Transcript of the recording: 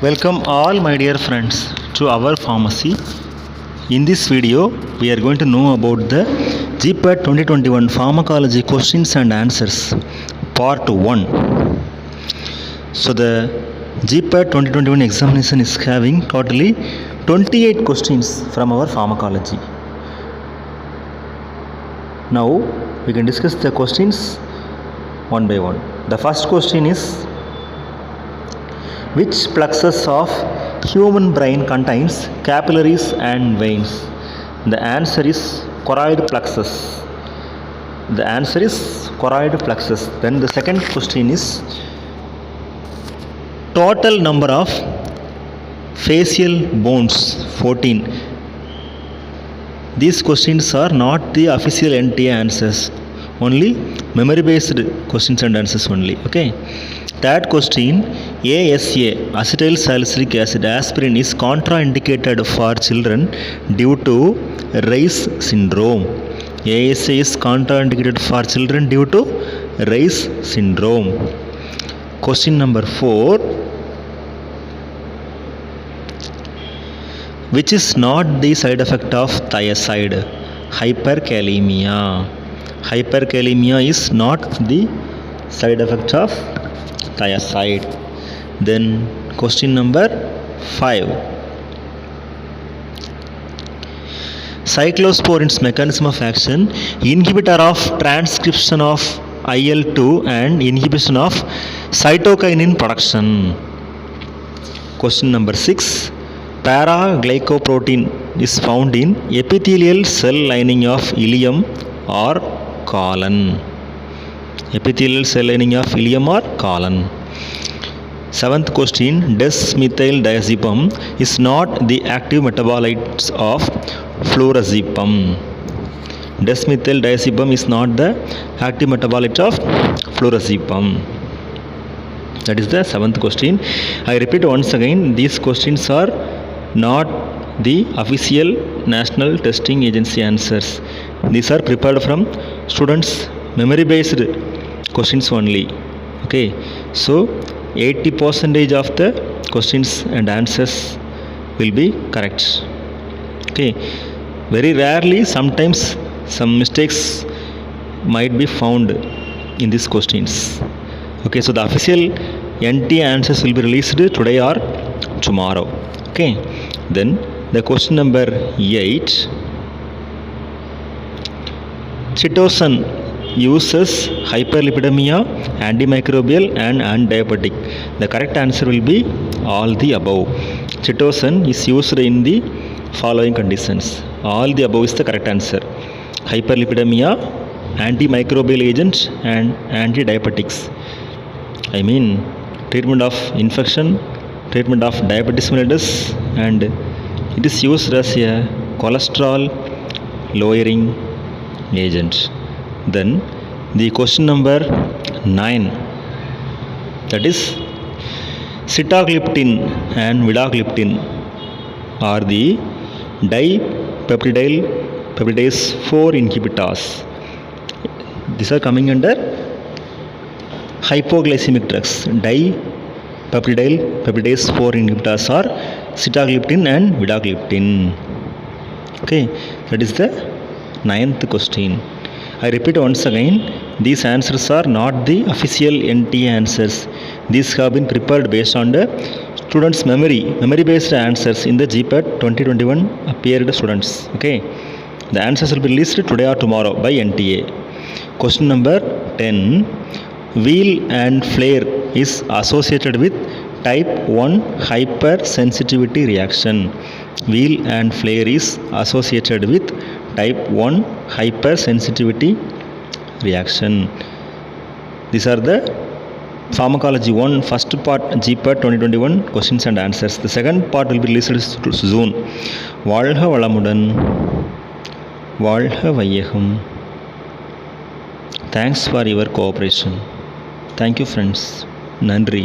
Welcome all my dear friends to our pharmacy. In this video we are going to know about the GPAT 2021 pharmacology questions and answers part 1. So the GPAT 2021 examination is having totally 28 questions from our pharmacology. Now we can discuss the questions one by one. The first question is, which plexus of human brain contains capillaries and veins? The answer is choroid plexus. The answer is choroid plexus. Then the second question is, total number of facial bones 14. These questions are not the official NTA answers, only memory based questions and answers only. Okay. Third question, ASA, acetyl salicylic acid, aspirin is contraindicated for children due to Reye's syndrome. ASA is contraindicated for children due to Reye's syndrome. Question number 4, which is not the side effect of thiazide? Hyperkalemia. Hyperkalemia is not the side effect of thiazide. Then question number 5, cyclosporin's mechanism of action, inhibitor of transcription of IL-2 and inhibition of cytokinin production. Question number 6, paraglycoprotein is found in epithelial cell lining of ileum or colon. Epithelial cell lining of ileum or colon. Seventh question, desmethyldiazepam is not the active metabolite of flurazepam. Desmethyldiazepam is not the active metabolite of flurazepam. That is the seventh question. I repeat once again, these questions are not the official National Testing Agency answers. These are prepared from students' memory based questions only. Okay, so 80% of the questions and answers will be correct. Okay, very rarely, sometimes some mistakes might be found in these questions. Okay, so the official NT answers will be released today or tomorrow. Okay, then the question number 8, Chitosan uses hyperlipidemia, antimicrobial and antidiabetic. The correct answer will be all the above. Chitosan is used in the following conditions. All the above is the correct answer. Hyperlipidemia, antimicrobial agent and antidiabetics. I mean treatment of infection, treatment of diabetes mellitus, and it is used as a cholesterol lowering agent. Then the question number 9, that is sitagliptin and vidagliptin are the dipeptidase 4 inhibitors. These are coming under hypoglycemic drugs. Dipeptidase 4 inhibitors are sitagliptin and vidagliptin. Okay, that is the 9th question. I repeat once again, these answers are not the official NTA answers. These have been prepared based on the students' memory based answers in the GPAT 2021 appeared students. Okay, the answers will be released today or tomorrow by NTA. Question number 10, wheal and flare is associated with type 1 hypersensitivity reaction. Wheal and flare is associated with type 1 hypersensitivity reaction. These are the pharmacology 1 first part GPAT 2021 questions and answers. The second part will be released soon. வாழ்க வளமுடன், வாழ்க வையகம். Thanks for your cooperation. Thank you friends. நன்றி.